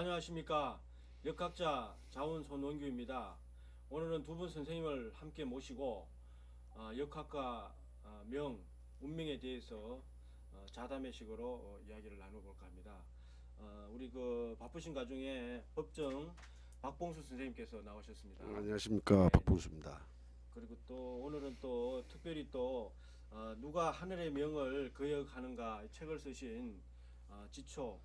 안녕하십니까. 역학자 자원 손원규입니다. 오늘은 두 분 선생님을 함께 모시고 역학과 운명에 대해서 자담회식으로 이야기를 나눠볼까 합니다. 우리 그 바쁘신 가중에 법정 박봉수 선생님께서 나오셨습니다. 안녕하십니까. 네. 박봉수입니다. 그리고 또 오늘은 또 특별히 또 누가 하늘의 명을 거역하는가 책을 쓰신 지초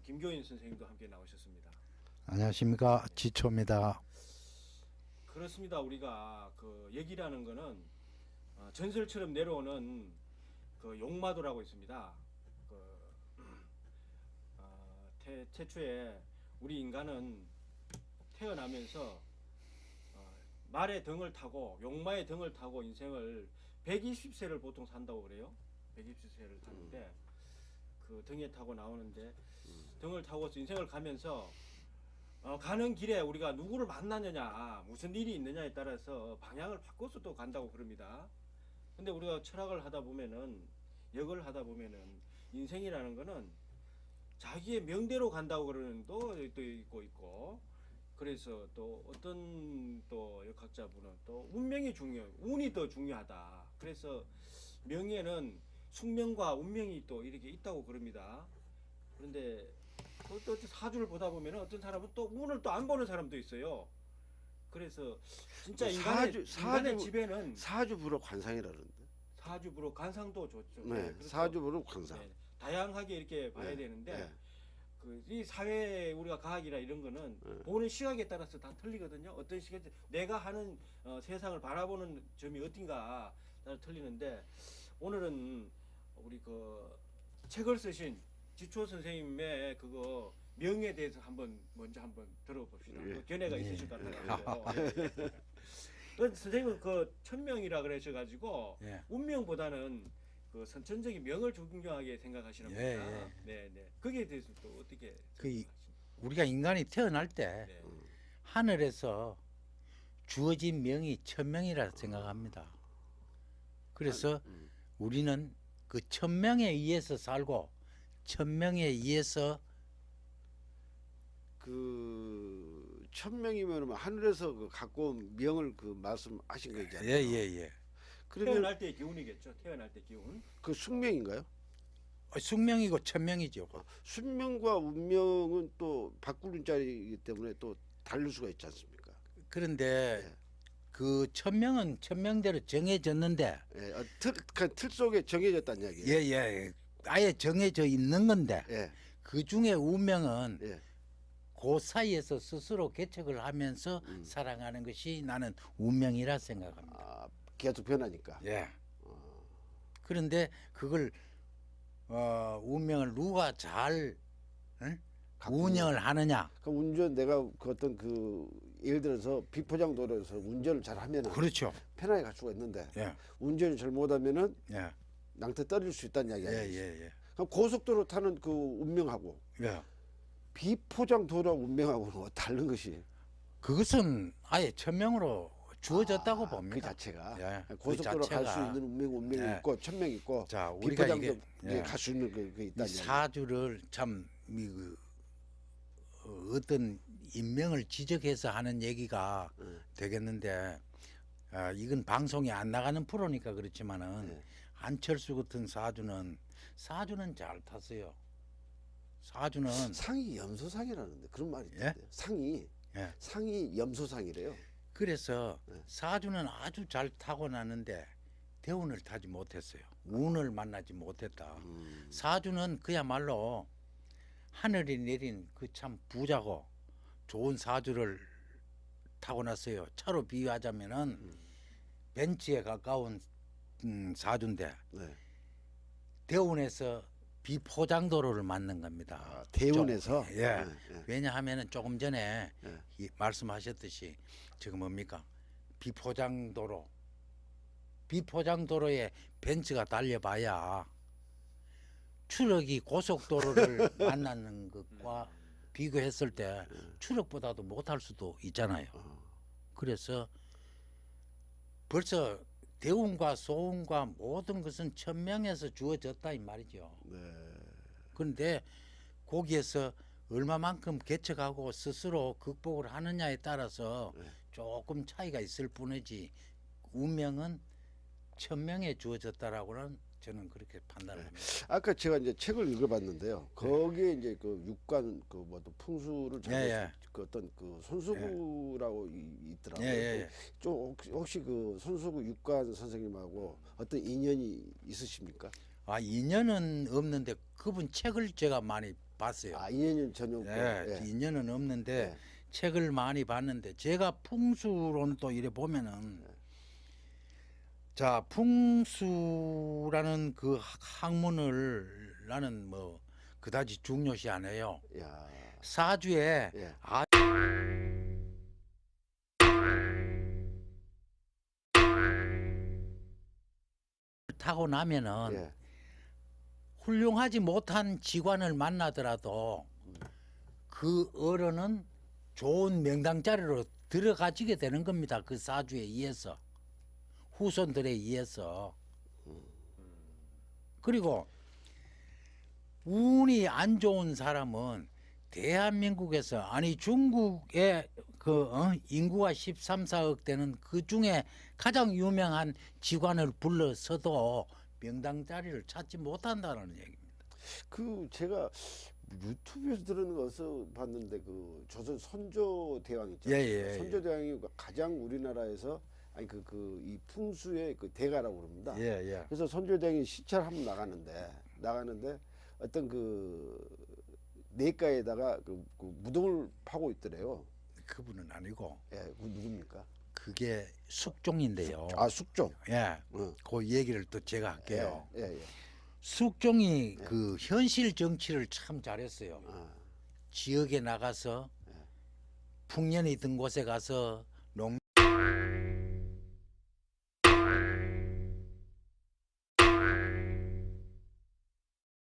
김교인 선생님도 함께 나오셨습니다. 안녕하십니까, 지초입니다. 그렇습니다. 우리가 그 얘기라는 거는 전설처럼 내려오는 그 용마도라고 있습니다. 그 태초에 우리 인간은 태어나면서 말의 등을 타고 용마의 등을 타고 인생을 120세를 보통 산다고 그래요. 120세를 타는데 그 등에 타고 나오는데 등을 타고서 인생을 가면서 가는 길에 우리가 누구를 만나느냐 무슨 일이 있느냐에 따라서 방향을 바꿔서 또 간다고 그럽니다. 근데 우리가 철학을 하다 보면은 역을 하다 보면은 인생이라는 거는 자기의 명대로 간다고 그러는 또 있고 그래서 또 어떤 또 역학자분은 또 운명이 운이 더 중요하다. 그래서 명예는 숙명과 운명이 또 이렇게 있다고 그럽니다. 그런데 또 사주를 보다 보면 어떤 사람은 또 운을 또 안 보는 사람도 있어요. 그래서 진짜 인간의 집에는 사주불허 관상이라는데. 사주불허 관상도 좋죠. 네, 그렇죠. 사주불허 관상. 네, 다양하게 이렇게 봐야 네, 되는데 네. 이 사회 우리가 과학이나 이런 거는 보는 시각에 따라서 다 틀리거든요. 어떤 시각에 내가 하는 세상을 바라보는 점이 어딘가 따라 틀리는데 오늘은 우리 그 책을 쓰신 지초 선생님의 그거 명에 대해서 먼저 한번 들어봅시다. 예. 그 견해가 있으실 것 같아요. 선생님은 그 천명이라 그러셔가지고 예. 운명보다는 그 선천적인 명을 중요하게 생각하시는 예, 겁니다. 네. 거기에 대해서 또 어떻게 생각하십니까? 우리가 인간이 태어날 때 네. 하늘에서 주어진 명이 천명이라 생각합니다. 그래서 우리는 그 천명에 의해서 살고 천명에 의해서 그 천명이면 하늘에서 그 갖고 온 명을 그 말씀하신 거잖아요. 예. 그러면 태어날 때 기운이겠죠. 태어날 때 기운. 그 숙명인가요? 숙명이고 천명이죠. 숙명과 운명은 또 바꾸는 자리이기 때문에 또 다를 수가 있지 않습니까? 그런데 예. 그 천명은 천명대로 정해졌는데 예, 틀 속에 정해졌다는 이야기예요. 예. 아예 정해져 있는 건데 예, 그 중에 운명은 예. 그 사이에서 스스로 개척을 하면서 살아가는 것이 나는 운명이라 생각합니다. 아, 계속 변하니까. 예. 그런데 그걸 운명을 누가 잘 운영을 하느냐. 그 운전 내가 그 어떤 그 예를 들어서 비포장도로에서 운전을 잘하면은 그렇죠. 편하게 갈 수가 있는데 예. 운전을 잘 못하면은 예. 낭태 떨어질 수 있다는 이야기 아니에요? 예. 그럼 고속도로 타는 그 운명하고 예. 비포장도로 운명하고는 다른 것이 그것은 아예 천명으로 주어졌다고 봅니다. 그 자체가 예. 고속도로 그 갈 자체가. 수 있는 운명이 예. 있고 천명이 있고 자, 우리가 비포장도 이게 갈 수 있는 그 이 있다는 이야기. 사주를 참 어떤 인명을 지적해서 하는 얘기가 되겠는데 이건 방송에 안 나가는 프로니까 그렇지만은 네. 안철수 같은 사주는 잘 탔어요. 사주는 상이 염소상이라는데 그런 말이 예? 있던데 상이 예. 상이 염소상이래요. 그래서 사주는 아주 잘 타고나는데 대운을 타지 못했어요. 운을 만나지 못했다. 사주는 그야말로 하늘이 내린 그 참 부자고 좋은 사주를 타고났어요. 차로 비유하자면은 벤츠에 가까운 사주인데 네. 대운에서 비포장도로를 만난 겁니다. 아, 대운에서? 예. 네. 왜냐하면은 조금 전에 네. 말씀하셨듯이 지금 뭡니까 비포장도로에 벤츠가 달려봐야 추력이 고속도로를 만나는 것과 비교했을 때 추력보다도 못할 수도 있잖아요. 그래서 벌써 대운과 소운과 모든 것은 천명에서 주어졌다 이 말이죠. 네. 그런데 거기에서 얼마만큼 개척하고 스스로 극복을 하느냐에 따라서 네. 조금 차이가 있을 뿐이지 운명은 천명에 주어졌다라고는 저는 그렇게 판단합니다. 아까 제가 이제 책을 읽어봤는데요. 거기에 이제 그 육관 그 뭐또 풍수를 잘 예. 그 어떤 그 손수구라고 있더라고요. 예. 좀 혹시 그 손수구 육관 선생님하고 어떤 인연이 있으십니까? 아, 인연은 없는데 그분 책을 제가 많이 봤어요. 아, 인연은 전혀 없고. 예, 인연은 없는데 예. 책을 많이 봤는데 제가 풍수론 또 이래 보면은 자, 풍수라는 그 학문을 나는 뭐 그다지 중요시 안 해요. 야. 사주에 예. 타고 나면은 예. 훌륭하지 못한 직관을 만나더라도 그 어른은 좋은 명당 자리로 들어가지게 되는 겁니다. 그 사주에 의해서 후손들에 의해서. 그리고 운이 안 좋은 사람은 대한민국에서 아니 중국의 그 인구가 13, 4억 되는 그 중에 가장 유명한 직관을 불러서도 명당 자리를 찾지 못한다는 얘기입니다. 그 제가 유튜브에서 들은 것을 봤는데 그 조선 선조 대왕 있잖아요. 예. 선조 대왕이 가장 우리나라에서 아니 그 이 풍수의 그 대가라고 그럽니다. 예. 그래서 선조 대왕이 시찰 한번 나가는데 어떤 그 내과에다가 그 무덤을 파고 있더래요. 그분은 아니고 예, 그 누굽니까? 그게 숙종인데요. 아, 숙종. 예. 응. 그 얘기를 또 제가 할게요. 예. 숙종이 그 현실 정치를 참 잘했어요. 아, 지역에 나가서 풍년이 든 곳에 가서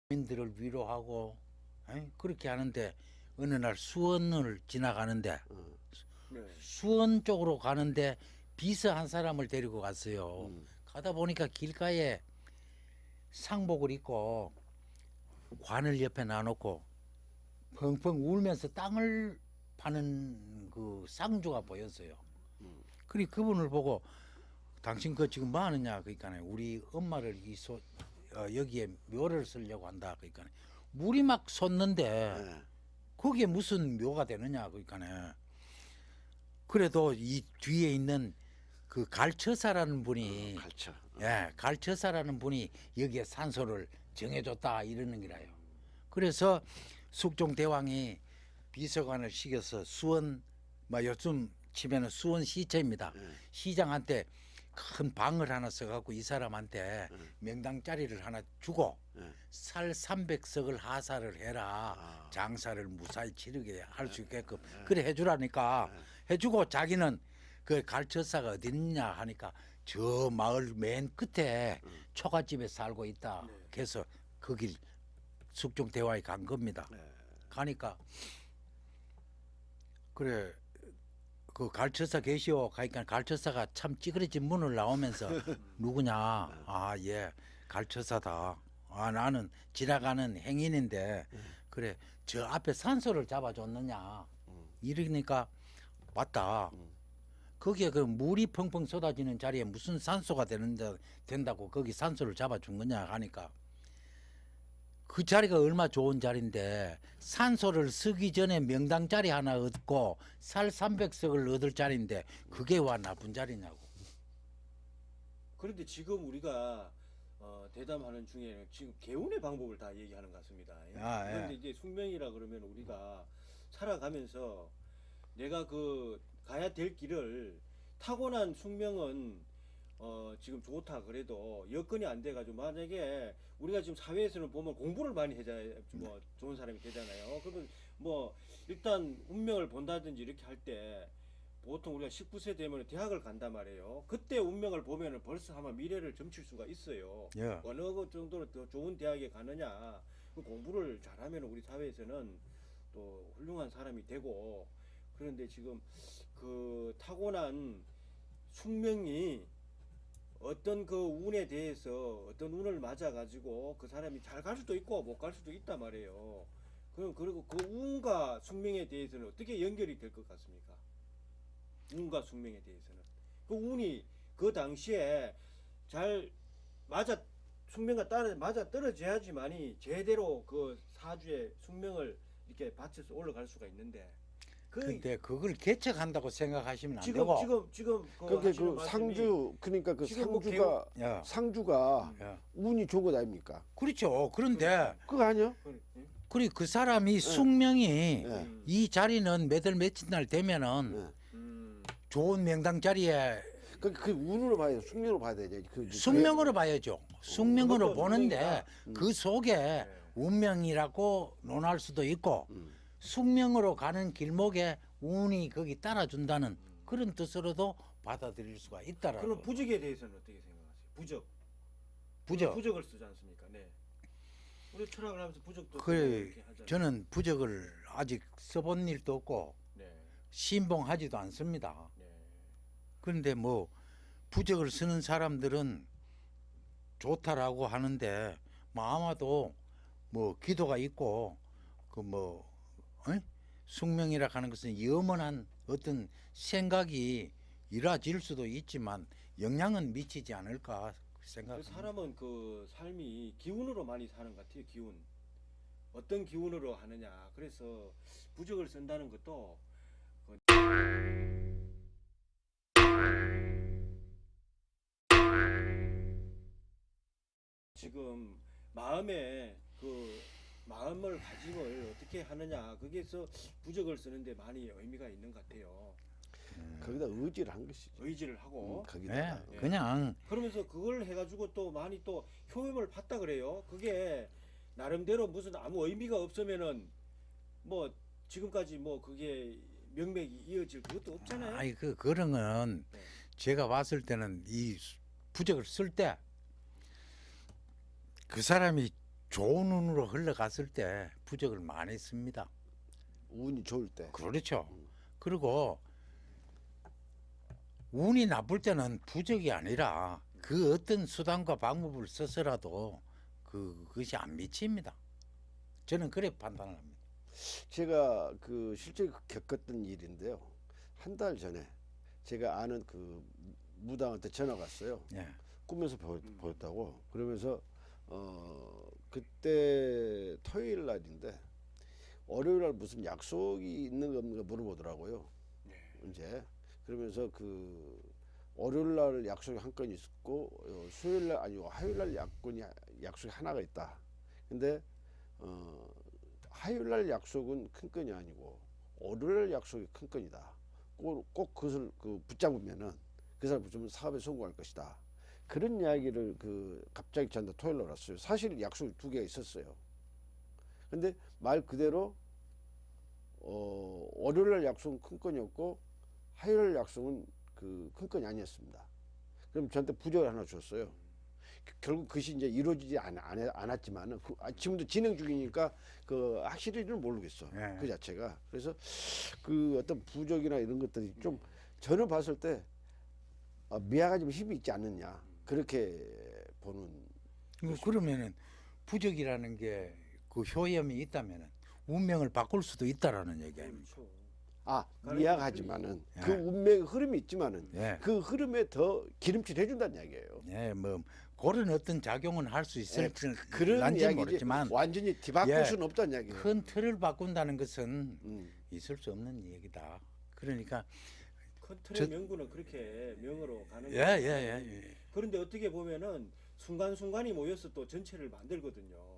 농민들을 위로하고 그렇게 하는데 어느 날 수원을 지나가는데 네. 수원 쪽으로 가는데 비서 한 사람을 데리고 갔어요. 음. 가다 보니까 길가에 상복을 입고 관을 옆에 놔놓고 펑펑 울면서 땅을 파는 그 쌍주가 보였어요. 그리 그분을 보고 당신 그 지금 뭐 하느냐 그러니까 우리 엄마를 여기에 묘를 쓰려고 한다 그러니까 물이 막 솟는데 예. 거기에 무슨 묘가 되느냐 그러니까 그래도 이 뒤에 있는 그 갈처사라는 분이 갈쳐. 갈처사라는 분이 여기에 산소를 정해줬다 이러는 거라요. 그래서 숙종 대왕이 비서관을 시켜서 수원 요즘 치면은 수원시청입니다. 시장한테 큰 방을 하나 써갖고 이 사람한테 명당 자리를 하나 주고 살 300석을 하사를 해라. 장사를 무사히 치르게 할 수 있게끔 그래 해주라니까 해주고 자기는 그 갈처사가 어디 있냐 하니까 저 마을 맨 끝에 초가집에 살고 있다. 그래서 거길 숙종 대왕이 간 겁니다. 가니까 그래 그 갈처사 계시오 가니까 갈처사가 참 찌그러진 문을 나오면서 누구냐 아 예 갈처사다 아 나는 지나가는 행인인데 그래 저 앞에 산소를 잡아줬느냐 이러니까 맞다 거기에 그 물이 펑펑 쏟아지는 자리에 무슨 산소가 된다고 거기 산소를 잡아준 거냐 하니까 그 자리가 얼마 좋은 자리인데 산소를 쓰기 전에 명당 자리 하나 얻고 살 300석을 얻을 자리인데 그게 와 나쁜 자리냐고. 그런데 지금 우리가 대담하는 중에 지금 개운의 방법을 다 얘기하는 것 같습니다. 아, 예. 그런데 이제 숙명이라 그러면 우리가 살아가면서 내가 그 가야 될 길을 타고난 숙명은 지금 좋다 그래도 여건이 안 돼가지고 만약에 우리가 지금 사회에서는 보면 공부를 많이 해야 뭐 좋은 사람이 되잖아요. 그러면 뭐 일단 운명을 본다든지 이렇게 할 때 보통 우리가 19세 되면 대학을 간단 말이에요. 그때 운명을 보면은 벌써 아마 미래를 점칠 수가 있어요. 예. 어느 것 정도로 더 좋은 대학에 가느냐 그 공부를 잘하면 우리 사회에서는 또 훌륭한 사람이 되고 그런데 지금 그 타고난 숙명이 어떤 그 운에 대해서 어떤 운을 맞아 가지고 그 사람이 잘 갈 수도 있고 못 갈 수도 있단 말이에요. 그리고 그 운과 숙명에 대해서는 어떻게 연결이 될 것 같습니까? 운과 숙명에 대해서는 그 운이 그 당시에 잘 맞아 숙명과 따라 맞아 떨어져야지만이 제대로 그 사주의 숙명을 이렇게 받쳐서 올라갈 수가 있는데 근데 그걸 개척한다고 생각하시면 안 지금 되고 그 그게 하시는 그 말씀이 상주 그러니까 그 지금 뭐 야, 상주가 야. 운이 좋은 것 아닙니까? 그렇죠. 그런데 그거 아니요? 그리고 그 사람이 숙명이 예. 이 자리는 몇월 며칠 날 되면은 예. 좋은 명당 자리에 그 운으로 봐야 돼. 숙명으로 봐야 되죠. 숙명으로 봐야죠. 숙명으로 그것도 보는데 숙명이다. 그 속에 운명이라고 논할 수도 있고 숙명으로 가는 길목에 운이 거기 따라준다는 그런 뜻으로도 받아들일 수가 있다라고. 그럼 부적에 대해서는 어떻게 생각하세요? 부적. 부적을 쓰지 않습니까? 네. 우리 철학을 하면서 부적도 쓰고 그래 이렇게 하잖아요. 저는 부적을 아직 써본 일도 없고 네. 신봉하지도 않습니다. 네. 그런데 뭐 부적을 쓰는 사람들은 좋다라고 하는데 뭐 아마도 뭐 기도가 있고 그 뭐 숙명이라 하는 것은 영원한 어떤 생각이 이루어질 수도 있지만 영향은 미치지 않을까 그 생각합니다. 사람은 그 삶이 기운으로 많이 사는 것 같아요. 기운. 어떤 기운으로 하느냐. 그래서 부적을 쓴다는 것도 지금 마음에 그 마음을 가짐을 어떻게 하느냐. 거기에서 부적을 쓰는데 많이 의미가 있는 것 같아요. 거기다 의지를 한 것이죠. 의지를 하고 거기다가 네, 그냥 그러면서 그걸 해가지고 또 많이 또 효험을 봤다 그래요. 그게 나름대로 무슨 아무 의미가 없으면은 뭐 지금까지 뭐 그게 명맥이 이어질 그것도 없잖아요. 아이 그 그런 건 네. 제가 봤을 때는 이 부적을 쓸 때 그 사람이 좋은 운으로 흘러갔을 때 부적을 많이 씁니다. 운이 좋을 때. 그렇죠. 그리고 운이 나쁠 때는 부적이 아니라 그 어떤 수단과 방법을 써서라도 그것이 안 미칩니다. 저는 그래 판단을 합니다. 제가 그 실제 겪었던 일인데요. 한 달 전에 제가 아는 그 무당한테 전화가 왔어요. 예. 꿈에서 보였다고. 그러면서 그때 토요일 날인데 월요일 날 무슨 약속이 있는 거 없는 가 물어보더라고요. 네. 이제 그러면서 그 월요일 날 약속이 한 건이 있었고 수요일 날 아니고 화요일 날 약속이 하나가 있다. 근데 화요일 날 약속은 큰 건이 아니고 월요일 날 약속이 큰 건이다. 꼭 그것을 붙잡으면은 그 사람 붙잡으면 사업에 성공할 것이다. 그런 이야기를 갑자기 저한테 토요일 날 왔어요. 사실 약속이 두 개가 있었어요. 근데 말 그대로 월요일 날 약속은 큰 건이었고 화요일 날 약속은 큰 건이 아니었습니다. 그럼 저한테 부적을 하나 줬어요. 결국 그것이 이제 이루어지지 않았지만은 지금도 진행 중이니까 확실히는 모르겠어. 예. 그 자체가. 그래서 그 어떤 부적이나 이런 것들이 좀 저는 봤을 때 미아가 좀 힘이 있지 않느냐 그렇게 보는. 그러면은 부적이라는 게 그 효염이 있다면은 운명을 바꿀 수도 있다라는 얘기 아닙니까? 그렇죠. 미약하지만은 예. 그 운명의 흐름이 있지만은 예. 그 흐름에 더 기름칠 해준다는 이야기예요. 예, 뭐 그런 어떤 작용은 할 수 있을지 그런 난지 이야기지 모르지만 완전히 뒤바꿀 예. 수는 없다는 이야기예요. 큰 틀을 바꾼다는 것은 음. 있을 수 없는 얘기다. 그러니까 큰 틀의 명분은 그렇게 명으로 가는 예, 거예요. 예, 예. 그런데 어떻게 보면은 순간순간이 모여서 또 전체를 만들거든요.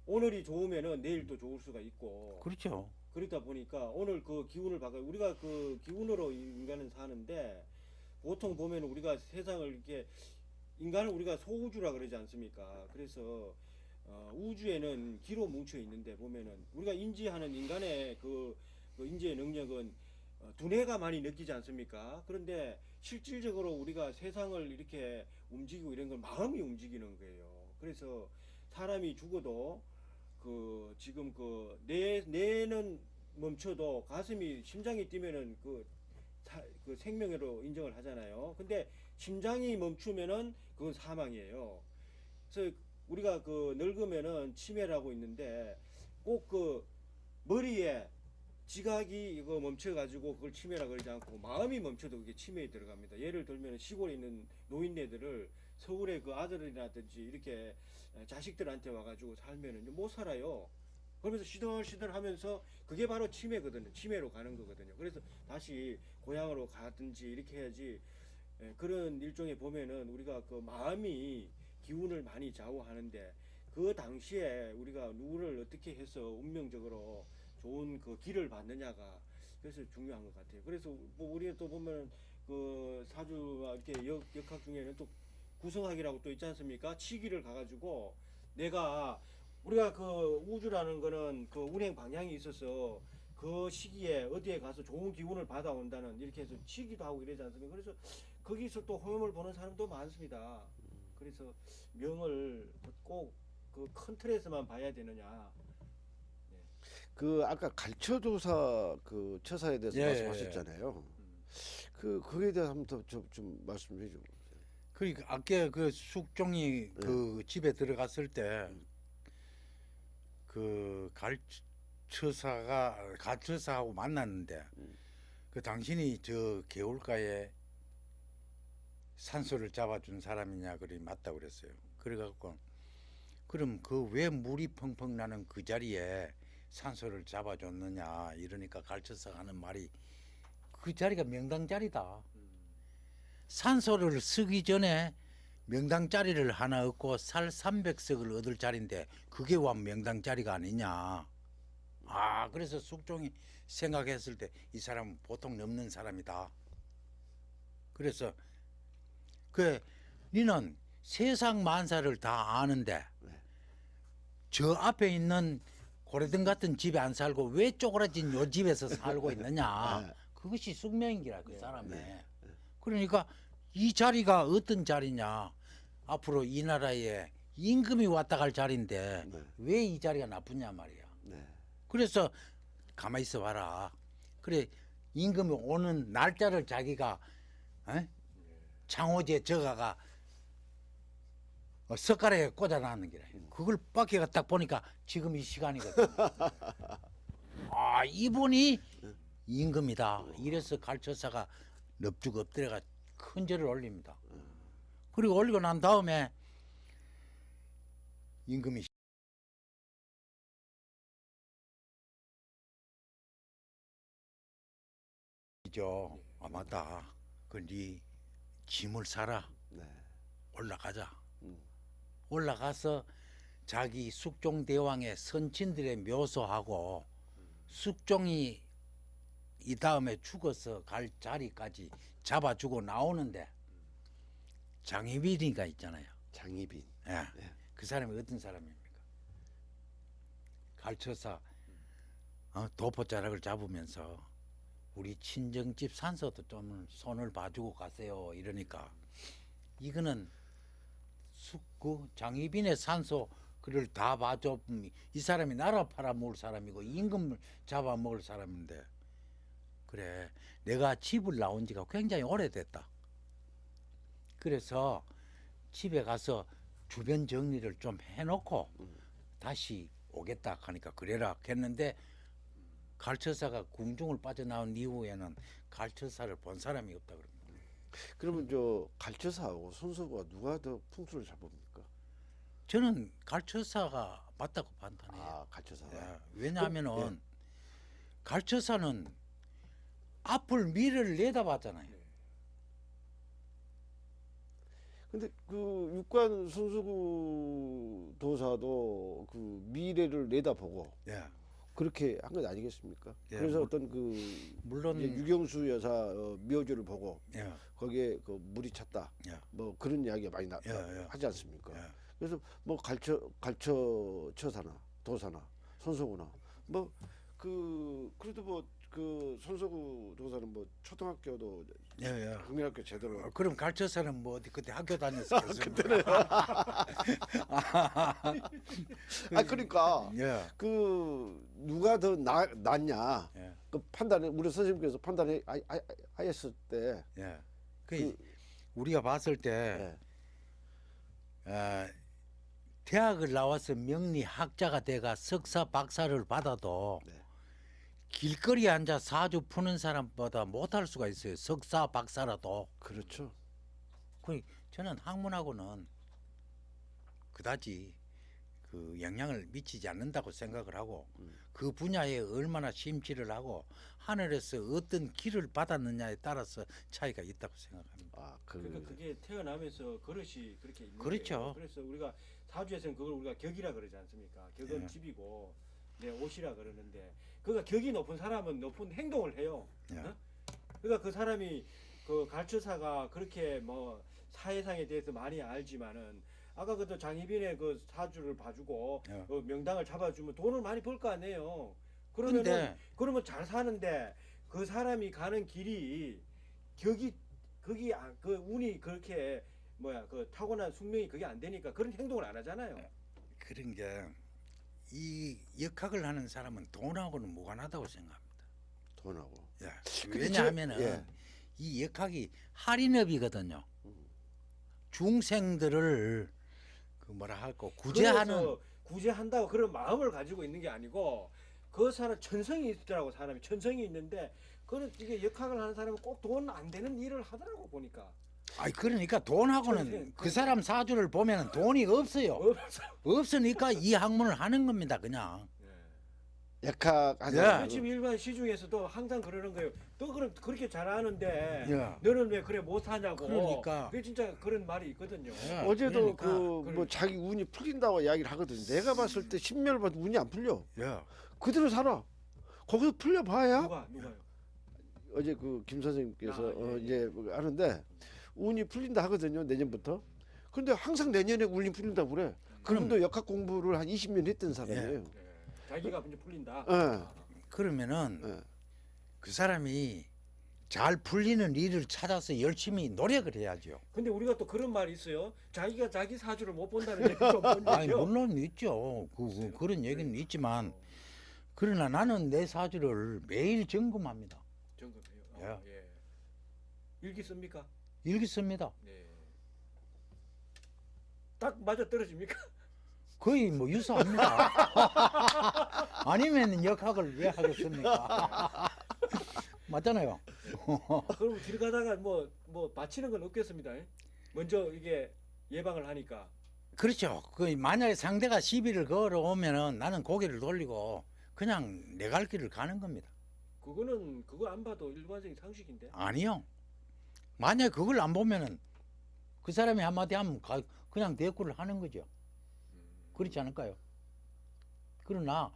오늘이 좋으면은 내일 또 좋을 수가 있고 그렇죠. 그러다 보니까 오늘 그 기운을 바꿔 우리가 그 기운으로 인간은 사는데 보통 보면 우리가 세상을 이렇게 인간을 우리가 소우주라 그러지 않습니까? 그래서 우주에는 기로 뭉쳐 있는데 보면은 우리가 인지하는 인간의 그 인지의 능력은 두뇌가 많이 느끼지 않습니까? 그런데 실질적으로 우리가 세상을 이렇게 움직이고 이런 건 마음이 움직이는 거예요. 그래서 사람이 죽어도 지금 뇌는 멈춰도 가슴이 심장이 뛰면은 그 생명으로 인정을 하잖아요. 근데 심장이 멈추면은 그건 사망이에요. 그래서 우리가 늙으면은 치매라고 있는데 꼭 그 머리에 지각이 이거 멈춰가지고 그걸 치매라 그러지 않고 마음이 멈춰도 그게 치매에 들어갑니다. 예를 들면 시골에 있는 노인네들을 서울에 그 아들이라든지 이렇게 자식들한테 와가지고 살면은 못 살아요. 그러면서 시들시들 하면서 그게 바로 치매거든요. 치매로 가는 거거든요. 그래서 다시 고향으로 가든지 이렇게 해야지. 그런 일종의 보면은 우리가 그 마음이 기운을 많이 좌우하는데 그 당시에 우리가 누구를 어떻게 해서 운명적으로 좋은 그 길을 받느냐가 그래서 중요한 것 같아요. 그래서 뭐 우리가 또 보면 그 사주가 이렇게 역학 중에는 또 구성학이라고 또 있지 않습니까? 치기를 가가지고 내가 우리가 그 우주라는 거는 그 운행 방향이 있어서 그 시기에 어디에 가서 좋은 기운을 받아온다는 이렇게 해서 치기도 하고 이러지 않습니까? 그래서 거기서 또 호험을 보는 사람도 많습니다. 그래서 명을 꼭 그 큰 틀에서만 봐야 되느냐. 그 아까 갈처도사 그 처사에 대해서 예, 말씀하셨잖아요. 그 거기에 대해서 한번 더 좀 말씀해 줘. 그러니까 아까 그 숙종이 그 집에 들어갔을 때 그 갈처사하고 만났는데 그 당신이 저 개울가에 산소를 잡아준 사람이냐 그래 맞다 그랬어요. 그래갖고 그럼 그 왜 물이 펑펑 나는 그 자리에 산소를 잡아줬느냐 이러니까 갈처사가 하는 말이 그 자리가 명당 자리다. 산소를 쓰기 전에 명당 자리를 하나 얻고 살 300석을 얻을 자리인데 그게 와 명당 자리가 아니냐. 아 그래서 숙종이 생각했을 때 이 사람은 보통 넘는 사람이다. 그래서 그 니는 세상 만사를 다 아는데 저 앞에 있는 고래등 같은 집에 안 살고 왜 쪼그라진 요 집에서 살고 있느냐. 그것이 숙명이라 그 사람의. 그러니까 이 자리가 어떤 자리냐. 앞으로 이 나라에 임금이 왔다 갈 자리인데 왜 이 자리가 나쁘냐 말이야. 그래서 가만히 있어 봐라. 그래 임금이 오는 날짜를 자기가 창호지에 적어가 석가래에 꽂아놨는 게라. 그걸 밖에가 딱 보니까 지금 이 시간이거든. 아 이분이 임금이다. 이래서 갈처사가 넙죽 엎드려가 큰 절을 올립니다. 그리고 올리고 난 다음에 임금이 죠. 아 맞다. 그 네 짐을 사라. 올라가자. 올라가서 자기 숙종대왕의 선친들의 묘소하고 숙종이 이 다음에 죽어서 갈 자리까지 잡아주고 나오는데 장희빈이가 있잖아요. 장희빈. 예. 그 사람이 어떤 사람입니까? 갈처사 도포자락을 잡으면서 우리 친정집 산소도 좀 손을 봐주고 가세요. 이러니까 이거는 그 장희빈의 산소 그를 다 봐줘. 이 사람이 나라 팔아먹을 사람이고 임금을 잡아먹을 사람인데 그래 내가 집을 나온 지가 굉장히 오래됐다. 그래서 집에 가서 주변 정리를 좀 해놓고 다시 오겠다 하니까 그래라 했는데 갈처사가 궁중을 빠져나온 이후에는 갈처사를 본 사람이 없다 그럽니다. 그러면 저 갈처사하고 손석구가 누가 더 풍수를 잘 봅니까? 저는 갈처사가 맞다고 판단해요. 아 갈처사가. 예, 왜냐하면은 갈처사는 앞을 미래를 내다봤잖아요. 근데 그 육관 손석구 도사도 그 미래를 내다보고 예. 그렇게 한 것 아니겠습니까? 예, 그래서 어떤 그 물론 이제 유경수 여사 묘지를 보고 예, 거기에 그 물이 찼다. 예. 뭐 그런 이야기가 많이 예. 하지 않습니까? 예. 그래서 뭐 갈처처사나 도사나 손석구나 뭐 그래도 뭐 그 손석구 도사는 뭐 초등학교도 예. 국민학교 제대로 그럼 갈처사는 뭐 어디 그때 학교 다녔었겠어요? 그때는 그러니까 예. 그 누가 더 낫냐 예. 그 판단을 우리 선생님께서 하였을 때 예. 우리가 봤을 때 예. 대학을 나와서 명리학자가 돼가 석사 박사를 받아도 네. 길거리에 앉아 사주 푸는 사람보다 못할 수가 있어요. 석사 박사라도. 그렇죠. 저는 학문하고는 그다지 그 영향을 미치지 않는다고 생각을 하고 그 분야에 얼마나 심취를 하고 하늘에서 어떤 길을 받았느냐에 따라서 차이가 있다고 생각합니다. 아, 그러니까 그게 태어나면서 그릇이 그렇게 있는 그렇죠. 거예요. 그래서 우리가 사주에서는 그걸 우리가 격이라 그러지 않습니까? 격은 예. 집이고 내 옷이라 그러는데 그가 격이 높은 사람은 높은 행동을 해요. 예. 어? 그러니까 그 사람이 그 가르쳐사가 그렇게 뭐 사회상에 대해서 많이 알지만은 아까 그도 장희빈의 그 사주를 봐주고 예. 그 명당을 잡아주면 돈을 많이 벌 거 아니에요. 그러면은 근데 그러면 잘 사는데 그 사람이 가는 길이 격이 거기 그 운이 그렇게 뭐야 그 타고난 숙명이 그게 안 되니까 그런 행동을 안 하잖아요. 그런 게 이 역학을 하는 사람은 돈하고는 무관하다고 생각합니다. 돈하고. 예. 근데 왜냐하면은 예. 이 역학이 할인업이거든요. 중생들을 그 뭐라 할까 구제하는 그래서 구제한다고 그런 마음을 가지고 있는 게 아니고 그 사람 천성이 있더라고. 사람이 천성이 있는데 그는 이게 역학을 하는 사람은 꼭 돈 안 되는 일을 하더라고 보니까. 아니 그러니까 돈하고는 그 사람 사주를 보면은 돈이 없어요. 없어. 없으니까 이 학문을 하는 겁니다. 그냥. 약학 예. 하자. 지금 일반 시중에서도 항상 그러는 거예요. 너 그럼 그렇게 잘하는데 예. 너는 왜 그래 못 하냐고. 그러니까. 그게 진짜 그런 말이 있거든요. 예. 어제도 그러니까. 그 뭐 자기 운이 풀린다고 이야기를 하거든. 내가 봤을 때 신멸 봐도 운이 안 풀려. 예. 그대로 살아. 거기서 풀려 봐야. 누가요? 어제 그 김 선생님께서 아, 예, 예. 이제 뭐 하는데 운이 풀린다 하거든요. 내년부터. 근데 항상 내년에 운이 풀린다고 그래. 그분도 역학 공부를 한 20년 했던 사람이에요. 네. 자기가 이제 풀린다. 예. 그러면은 예. 그 사람이 잘 풀리는 일을 찾아서 열심히 노력을 해야죠. 근데 우리가 또 그런 말이 있어요. 자기가 자기 사주를 못 본다는 얘기도 못 아니 얘기죠. 물론 있죠. 그런 얘기는 있지만 그러나 나는 내 사주를 매일 점검합니다. 정급해요. 예. 일기 씁니까? 일기 씁니다. 네. 딱 맞아 떨어집니까? 거의 뭐 유사합니다. 아니면 역학을 왜 하겠습니까? 맞잖아요. 그럼 길 가다가 뭐 맞히는 건 없겠습니다. 먼저 이게 예방을 하니까. 그렇죠. 그 만약에 상대가 시비를 걸어오면은 나는 고개를 돌리고 그냥 내 갈 길을 가는 겁니다. 그거 안 봐도 일반적인 상식인데. 아니요. 만약에 그걸 안 보면은 그 사람이 한마디 하면 그냥 대꾸를 하는 거죠. 그렇지 않을까요? 그러나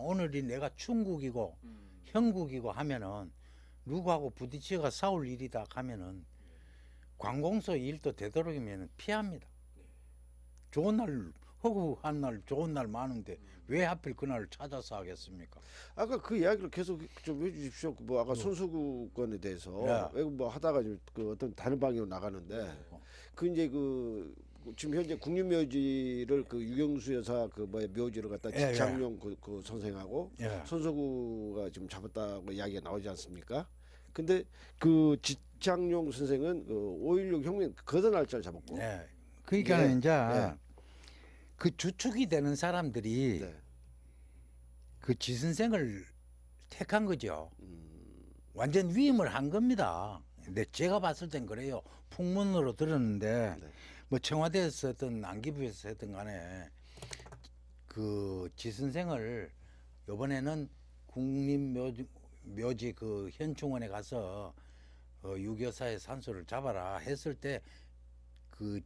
오늘이 내가 충국이고 형국이고 하면은 누구하고 부딪혀가 싸울 일이다 하면은 관공서 일도 되도록이면 피합니다. 좋은 날 허구한 날 좋은 날 많은데 왜 하필 그날을 찾아서 하겠습니까? 아까 그 이야기를 계속 좀 해주십시오. 뭐 아까 손수구권에 대해서 예. 뭐 하다가 그 어떤 다른 방향으로 나가는데 그 이제 그 지금 현재 국립묘지를 그 유경수 여사 그 뭐야 묘지를 갖다 예, 지창용 그 선생하고 예. 손수구가 지금 잡았다고 이야기가 나오지 않습니까? 근데 그 지창용 선생은 그 5.16 혁명 거듭 날짜를 잡았고 네. 그러니까 예. 이제 예. 그 주축이 되는 사람들이 네. 그 지선생을 택한 거죠. 음. 완전 위임을 한 겁니다. 근데 제가 봤을 땐 그래요. 풍문으로 들었는데 네. 뭐 청와대에서 했든 안기부에서 했든 간에 그 지선생을 이번에는 국립묘지 그 현충원에 가서 유교사의 산소를 잡아라 했을 때 그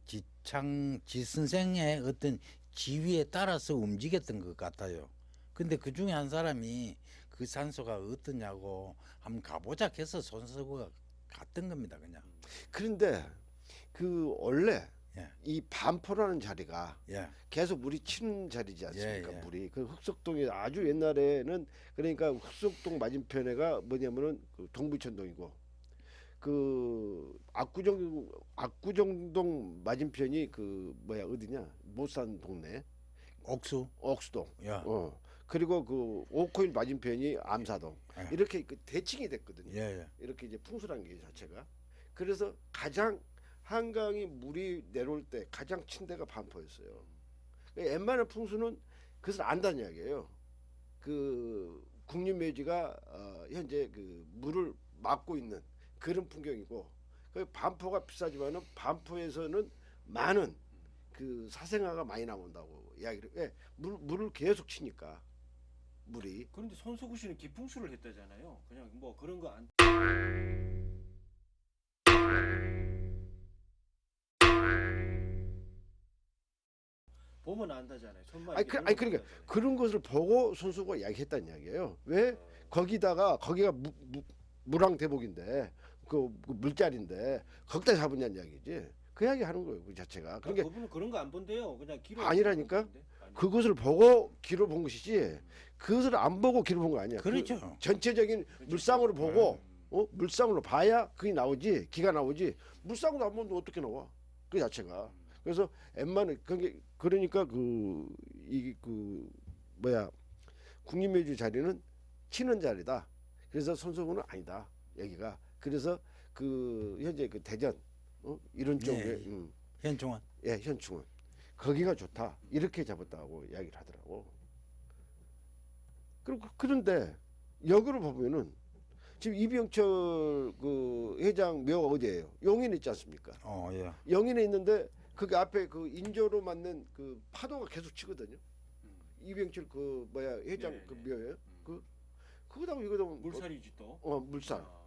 지선생의 어떤 지위에 따라서 움직였던 것 같아요. 근데 그 중에 한 사람이 그 산소가 어떠냐고 한번 가보자 해서 손수구가 갔던 겁니다, 그냥. 그런데 그 원래 예. 이 반포라는 자리가 예. 계속 물이 치는 자리지 않습니까? 예, 예. 물이 그 흑석동이 아주 옛날에는 그러니까 흑석동 맞은편에가 뭐냐면은 그 동부천동이고 그 압구정동 맞은편이 그 뭐야 어디냐 못산 동네 옥수. 억수동 예. 그리고 그 오코일 맞은편이 암사동 예. 이렇게 그 대칭이 됐거든요. 예, 예. 이렇게 이제 풍수란 게 자체가 그래서 가장 한강이 물이 내려올 때 가장 친 데가 반포였어요. 웬만한 풍수는 그것을 안다는 이야기예요. 그 국립묘지가 현재 그 물을 막고 있는 그런 풍경이고, 그 반포가 비싸지만은 반포에서는 많은 그 사생아가 많이 나온다고 이야기를. 왜? 물을 계속 치니까 물이. 그런데 손석구 씨는 기풍수를 했다잖아요. 그냥 뭐 그런 거 안. 보면 안다잖아요. 손만 아니, 이렇게 아니 들고 그러니까 안다잖아요. 그런 것을 보고 손수가 이야기했다는 이야기예요. 왜? 거기가 무랑대복인데 그 물자리인데 거기다 잡았냐는 이야기지. 그 이야기 하는 거예요. 그 자체가. 그러니까 그분은 그런 거 안 본대요. 그냥 기록. 아니라니까? 그것을 보고 기로 본 것이지 그것을 안 보고 기로 본 거 아니야. 그렇죠. 그 전체적인 물상으로 보고 물상으로 봐야 그게 나오지, 기가 나오지. 물상으로 안 보면 어떻게 나와? 그 자체가. 그래서 웬만한 그러니까 그 뭐야 국립묘지 자리는 치는 자리다. 그래서 손석구는 아니다 여기가. 그래서 그 현재 그 대전 이런 쪽에 네. 현충원. 예, 현충원 거기가 좋다 이렇게 잡았다고 이야기를 하더라고. 그런데 역으로 보면은 지금 이병철 그 회장 묘가 어디예요? 용인에 있지 않습니까? 예. 용인에 있는데 거기 앞에 그 인조로 만든 그 파도가 계속 치거든요. 이병철 그 뭐야 회장 네, 그 네. 묘예요. 그거다고 이거도 물살이지 또. 물살. 아.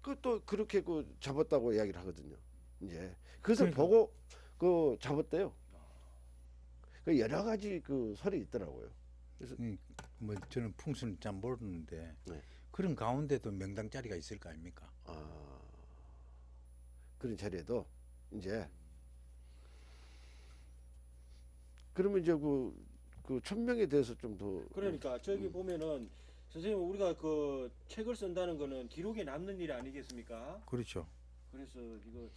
그것도 그렇게 그 잡았다고 이야기를 하거든요. 이제 그래서 그러니까. 보고 그 잡았대요. 그 여러 가지 그 설이 있더라고요. 뭐 저는 풍수는 잘 모르는데 네. 그런 가운데도 명당 자리가 있을 거 아닙니까? 그런 자리에도 이제 그러면 이제 그 천명에 대해서 좀 더 그러니까 저기 보면은 선생님 우리가 그 책을 쓴다는 거는 기록에 남는 일 아니겠습니까? 그렇죠. 그래서 이거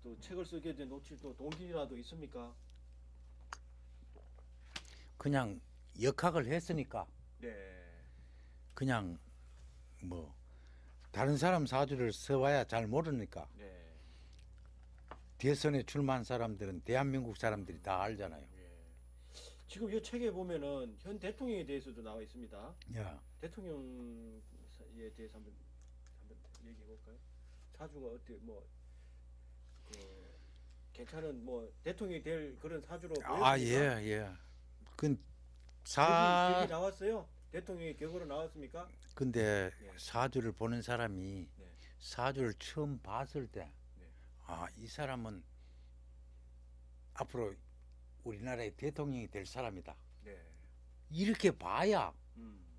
또 책을 쓰게 된 노출 또 동기라도 있습니까? 그냥 역학을 했으니까 네. 그냥 뭐 다른 사람 사주를 써봐야 잘 모르니까 네. 대선에 출마한 사람들은 대한민국 사람들이 다 알잖아요. 예. 지금 이 책에 보면은 현 대통령에 대해서도 나와 있습니다. 야, 대통령에 대해서 한번 얘기해 볼까요? 사주가 어때 괜찮은 뭐 대통령이 될 그런 사주로 보였습니까? 예. 근 격이 나왔어요? 대통령이 격으로 나왔습니까? 근데 네. 사주를 보는 사람이 네. 사주를 처음 봤을 때 네. 이 사람은 앞으로 우리나라의 대통령이 될 사람이다. 네. 이렇게 봐야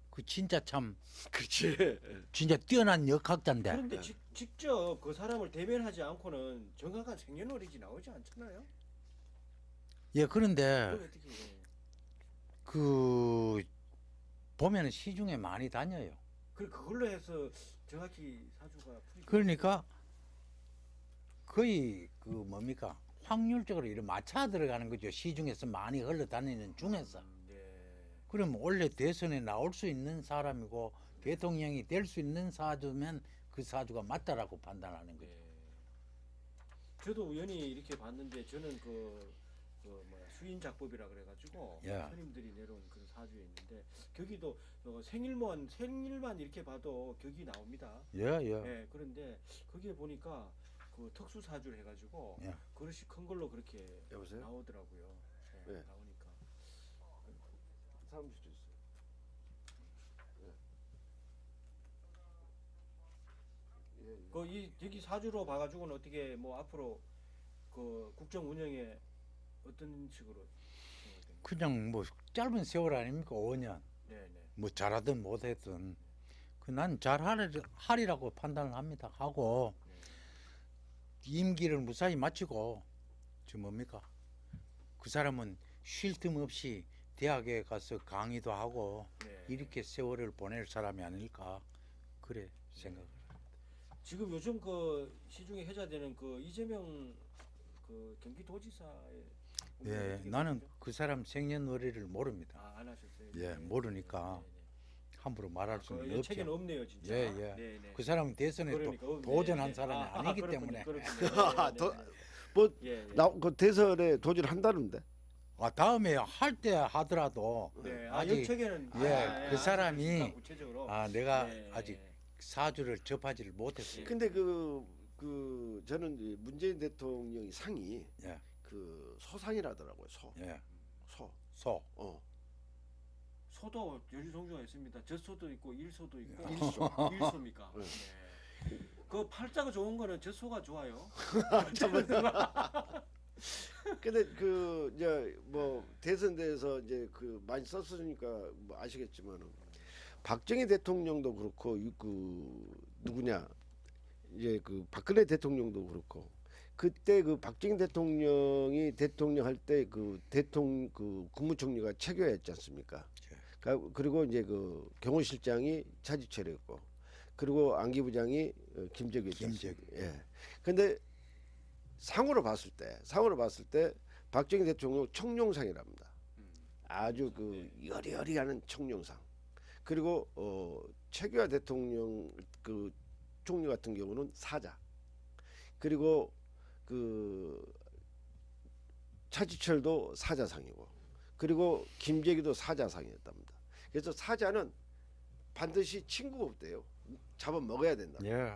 그 진짜 참 그렇지. 진짜 뛰어난 역학자인데. 그런데 직접 그 사람을 대면하지 않고는 정확한 생년월일이 나오지 않잖아요. 예, 그런데 그걸 어떻게 해요? 그 보면은 시중에 많이 다녀요. 그걸로 해서 정확히 사주가 풀이. 그러니까 거의 그 뭡니까 확률적으로 이런 맞춰 들어가는 거죠. 시중에서 많이 흘러다니는 중에서. 네. 그럼 원래 대선에 나올 수 있는 사람이고 대통령이 될 수 있는 사주면 그 사주가 맞다라고 판단하는 거죠. 네. 저도 우연히 이렇게 봤는데 저는 수인 작법이라 그래가지고 예. 스님들이 내려온 그런 사주에 있는데 거기도 생일만 이렇게 봐도 격이 나옵니다. 예. 네, 그런데 거기에 보니까 그 특수 사주를 해가지고 예. 그릇이 큰 걸로 그렇게 여보세요? 나오더라고요. 네, 네. 나오니까. 사람 수도 있어요. 여기 사주로 봐가지고는 어떻게 뭐 앞으로 그 국정 운영에 어떤 식으로 생각됩니까? 그냥 뭐 짧은 세월 아닙니까? 5년. 네네. 뭐 잘하든 못했든 난 잘하리라고 판단을 합니다. 하고 임기를 무사히 마치고 저 뭡니까? 그 사람은 쉴 틈 없이 대학에 가서 강의도 하고 네. 이렇게 세월을 보낼 사람이 아닐까 그래 생각을. 지금 요즘 그 시중에 회자되는 그 이재명 그 경기도지사의 운명이 예, 어떻게 나는 보시죠? 그 사람 생년월일을 모릅니다. 안 하셨어요? 예, 모르니까 함부로 말할 수는 그 책에는 없죠. 없네요, 진짜. 예. 네네. 그 사람은 대선에 그러니까 없네. 도전한 네. 사람이 아니기 때문에. 그렇군요. 뭐 예, 예. 그 대선에 도전을 한다는데 다음에 할 때 하더라도 네. 아직 역척에는 그 사람이 구체적으로 내가 네. 아직 사주를 접하지를 못했어요. 근데 그 저는 이 문재인 대통령이 상이 예, 그 소상이라더라고요. 예, 소. 소. 소도 여러 종류가 있습니다. 젖소도 있고 일소도 있고 일소. 일소입니까? 네. 네. 그 팔자가 좋은 거는 젖소가 좋아요. 근데 그 이제 뭐 대선대에서 이제 그 많이 썼으니까 뭐 아시겠지만은 박정희 대통령도 그렇고 그 누구냐 이제 그 박근혜 대통령도 그렇고 그때 그 박정희 대통령이 대통령 할 때 그 대통령 그 국무총리가 최규하였지 않습니까? 그리고 이제 그 경호실장이 차지철이었고 그리고 안기부장이 김재규였지 않습니까? 예. 근데 상으로 봤을 때 박정희 대통령 청룡상이랍니다. 아주 그 여리여리하는 청룡상. 그리고 최규하 대통령 그 총리 같은 경우는 사자. 그리고 그 차지철도 사자상이고. 그리고 김재규도 사자상이었답니다. 그래서 사자는 반드시 친구가 없대요. 잡아 먹어야 된다. 예.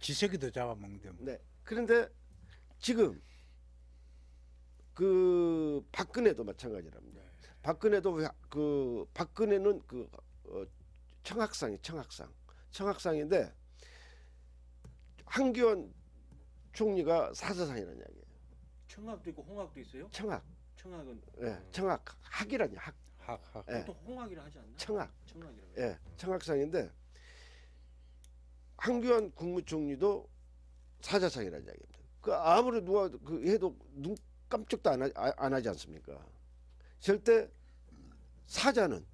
지새끼도 잡아먹는데. 네. 그런데 지금 그 박근혜도 마찬가지랍니다. 박근혜도 그 박근혜는 그 청학상이 청학상인데 한기원 총리가 사자상이라는 이야기예요. 청학도 있고 홍학도 있어요? 청학. 청학은 청학 학이라니 학. 학학. 예. 보통 홍학이라 하지 않나? 청학. 청학이라고. 예. 청학상인데 한기원 국무총리도 사자상이라는 이야기입니다. 그 아무리 누가 그 해도 눈 깜짝도 안 하지 않습니까? 절대 사자는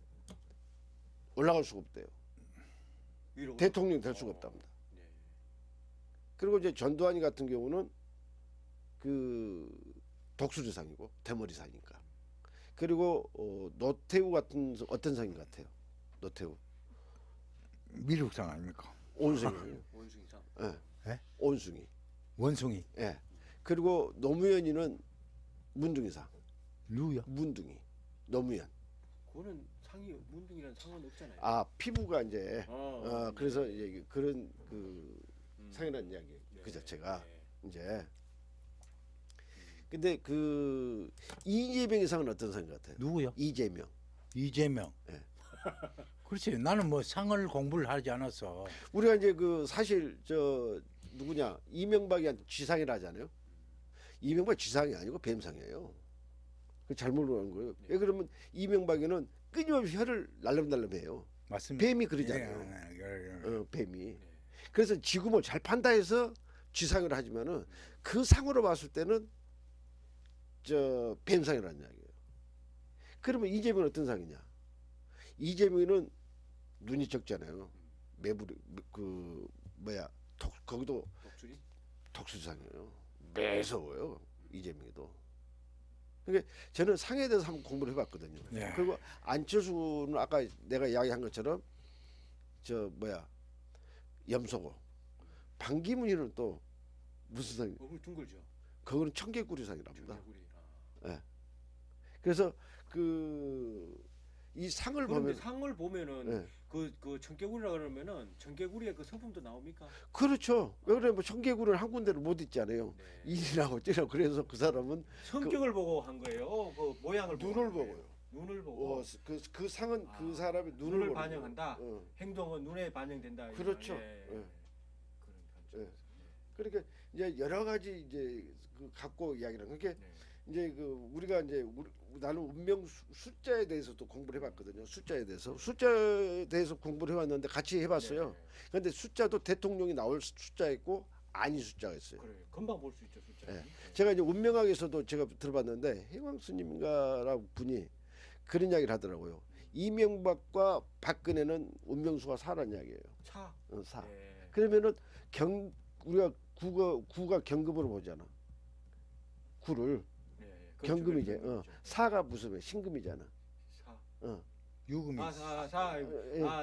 올라갈 수가 없대요. 위로. 대통령 될 수가 없답니다. 네. 그리고 이제 전두환이 같은 경우는 그 독수리상이고 대머리상이니까. 그리고 노태우 같은 어떤 상인 같아요? 노태우 미륵상 아닙니까? 온숭이. 원숭이상. 예. 예? 온숭이. 원숭이. 예. 그리고 노무현이는 문둥이상. 누구요? 문둥이. 노무현. 그거는 상이 문둥이라는 상은 없잖아요. 아 피부가 이제 네. 그래서 이제 그런 그 상이라는 이야기 네. 그 자체가 네. 이제 근데 그 이재명의 상은 어떤 상 같아요? 누구요? 이재명. 이재명. 예. 글쎄요. 나는 뭐 상을 공부를 하지 않아서. 우리가 이제 그 사실 저 누구냐 이명박이 쥐상이라 하잖아요. 이명박 쥐상이 아니고 뱀상이에요. 그 잘못 한 거예요. 네. 왜 그러면 이명박이는 끊임없이 혀를 날름날름해요. 맞습니다. 뱀이 그러잖아요. 예. 뱀이. 네. 그래서 지구를 잘 판다 해서 쥐상을 하지만은 그 상으로 봤을 때는 저 뱀상이라는 이야기예요. 그러면 이재명은 어떤 상이냐? 이재명은 눈이 적잖아요. 매부리 그 뭐야 거기도 독수리? 독수리상이에요. 매서워요. 이재명이도. 그러니까 저는 상에 대해서 한번 공부를 해봤거든요. 네. 그리고 안철수는 아까 내가 이야기한 것처럼 저 뭐야 염소고 반기문이는 또 무슨 상? 얼굴 둥글죠. 그거는 청개구리상이랍니다. 청개구리. 그래서 그 이 상을 그런데 보면 상을 보면은 예. 그 청개구리라 그러면은 청개구리의 그 성품도 나옵니까? 그렇죠. 왜 그래 뭐 청개구리는 한 군데를 못 있잖아요. 네. 일이라고 찌라고 그래서 그 사람은 성격을 보고 한 거예요. 그 모양을 보고 눈을 한 거예요. 보고요. 눈을 보고 그 상은 아, 그 사람의 눈을 눈을 보는 반영한다. 거예요. 행동은 눈에 반영된다. 그렇죠. 예. 예. 그런 관점. 예. 그러니까 이제 여러 가지 이제 그 갖고 이야기를 그러니까 네. 이제 그 우리가 이제 나는 운명 숫자에 대해서도 공부를 해봤거든요. 숫자에 대해서 공부를 해왔는데 같이 해봤어요. 네. 그런데 숫자도 대통령이 나올 숫자 있고 아닌 숫자가 있어요. 그래 금방 볼 수 있죠 숫자. 예. 제가 이제 운명학에서도 제가 들어봤는데 해광 스님인가라고 분이 그런 이야기를 하더라고요. 이명박과 박근혜는 운명수가 4라는 이야기예요. 차. 4. 예. 그러면은 우리가 구가 경금으로 보잖아. 구를 그 경금이지. 그렇죠. 4가 무슨 신금이잖아. 사. 유금이.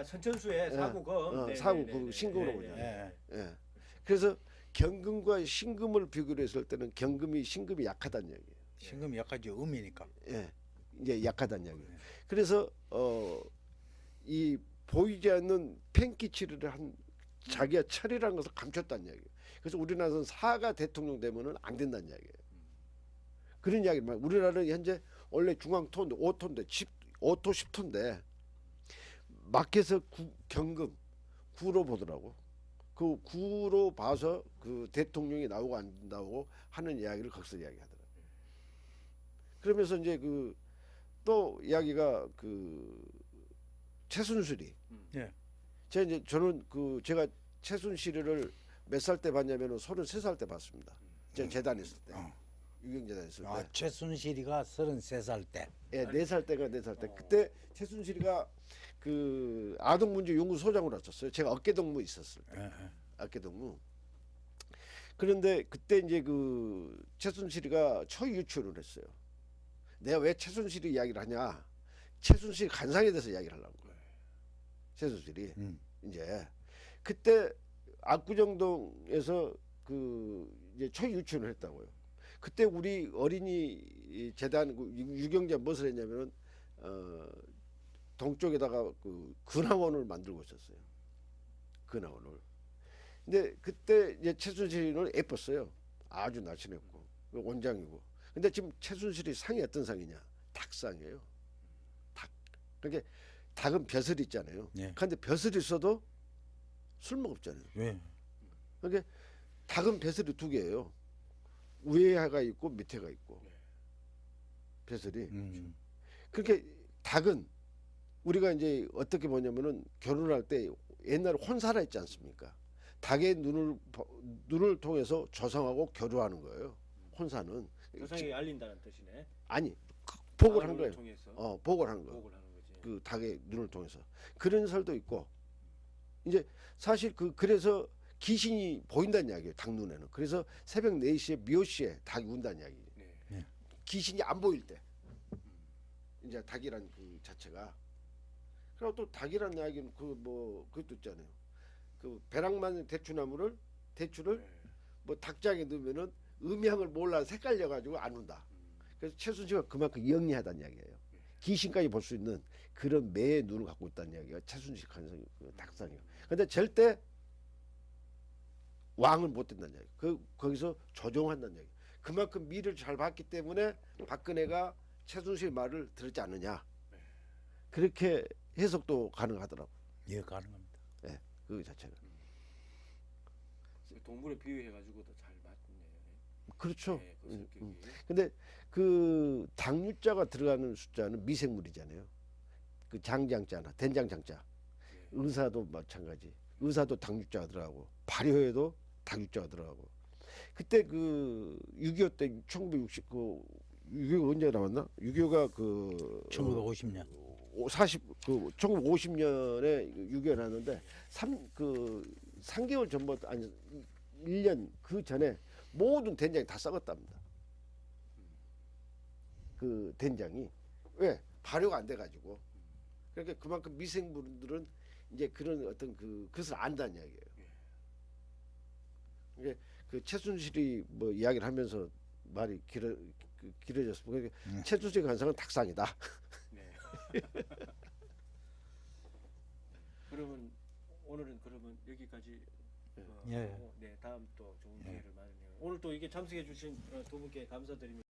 선천수의 사구금. 네, 사구 네, 그 네, 신금으로 네, 보잖아. 네, 네. 예. 그래서 경금과 신금을 비교를 했을 때는 경금이 신금이 약하다는 얘기예요. 신금이 약하죠. 음이니까. 예, 이제 약하다는 이야기예요. 네. 그래서 이 보이지 않는 팽기치를 한 자기가 철이라는 것을 감췄다는 이야기예요. 그래서 우리나라는 사가 대통령 되면은 안 된다는 이야기예요. 그런 이야기를 말. 우리나라는 현재 원래 중앙토인데 5토인데 5토 10토인데 마켓에서 경금 9로 보더라고. 그 9로 봐서 그 대통령이 나오고 안 나오고 하는 이야기를 거기서 이야기하더라고요. 그러면서 이제 그 또 이야기가 그 최순실이. 예. 제가 이제 저는 그 제가 최순실을 몇 살 때 봤냐면은 33살 때 봤습니다. 제가 재단했을 때. 유경재단했을 때. 아, 최순실이가 33살 때. 예, 4살 때가 4살 때. 그때 최순실이가 그 아동문제 연구소장으로 왔었어요. 제가 어깨동무 있었을 때. 예, 예. 어깨동무. 그런데 그때 이제 그 최순실이가 처유추를 했어요. 내가 왜 최순실이 이야기를 하냐? 최순실 간상에 대해서 이야기를 하려고 거예요. 최순실이 이제 그때 압구정동에서 그 이제 처유추를 했다고요. 그때 우리 어린이 재단 유경재 무엇을 했냐면은 동쪽에다가 그 근황원을 만들고 있었어요. 근황원을. 근데 그때 이제 최순실을 예뻤어요. 아주 날씬했고 원장이고. 근데 지금 최순실이 상이 어떤 상이냐? 닭상이에요. 닭. 그러니까 닭은 벼슬이 있잖아요. 예. 그런데 벼슬이 있어도 술 먹었잖아요. 예. 그러니까 닭은 벼슬이 두 개예요. 위에가 있고 밑에가 있고. 벼슬이. 그렇게 닭은 우리가 이제 어떻게 보냐면은 결혼할 때 옛날에 혼사라 했지 않습니까? 닭의 눈을 통해서 조상하고 결혼하는 거예요. 혼사는. 조상에게 알린다는 뜻이네. 아니 복을 한 눈을 거예요. 통해서 복을 한 거. 복을 하는 거지. 그 닭의 눈을 통해서 그런 설도 있고 이제 사실 그래서 귀신이 보인다는 이야기예요. 닭 눈에는. 그래서 새벽 4시에 미호시에 닭이 운다는 이야기. 네. 귀신이 안 보일 때 이제 닭이란 그 자체가. 그리고 또 닭이란 이야기는 그 뭐 그것도 있잖아요. 그 배낭만 대추나무를 대추를 네. 뭐 닭장에 넣으면은 음향을 몰라 헷갈려 가지고 안 운다. 그래서 최순실가 그만큼 영리하다는 이야기예요. 귀신까지 볼 수 있는 그런 매의 눈을 갖고 있다는 이야기가 최순실 간성 그 닭상이에요. 근데 절대 왕을 못 된다는 이야기. 거기서 조종한다는 이야기. 그만큼 미를 잘 봤기 때문에 박근혜가 최순실 말을 들었지 않느냐. 그렇게 해석도 가능하더라고. 예, 가능합니다. 예, 그 자체가. 동물에 비유해가지고도 잘 맞네요. 그렇죠. 네, 그 성격이. 근데 그 당유자가 들어가는 숫자는 미생물이잖아요. 그 장장자나 된장장자. 네. 의사도 마찬가지. 의사도 당유자가 들어가고 발효에도 당유자가 들어가고. 그때 그 6.25 때 1960 그 6.25 언제 나왔나? 6.25가 그 1950년. 1950년에 6.25 나왔는데 3개월 전부터 아니 1년 그 전에 모든 된장이 다 썩었답니다. 그 된장이 왜 발효가 안 돼가지고 그러니까 그만큼 미생물들은 이제 그런 어떤 그것을 안다는 이야기예요. 이게 그 최순실이 뭐 이야기를 하면서 말이 길어졌어. 그러니까 최순실 간상은 닭상이다. 네. 그러면 오늘은 그러면 여기까지. 예. 네, 다음 또 좋은 기회를 마련해요. 오늘 또 이게 참석해 주신 두 분께 감사드립니다.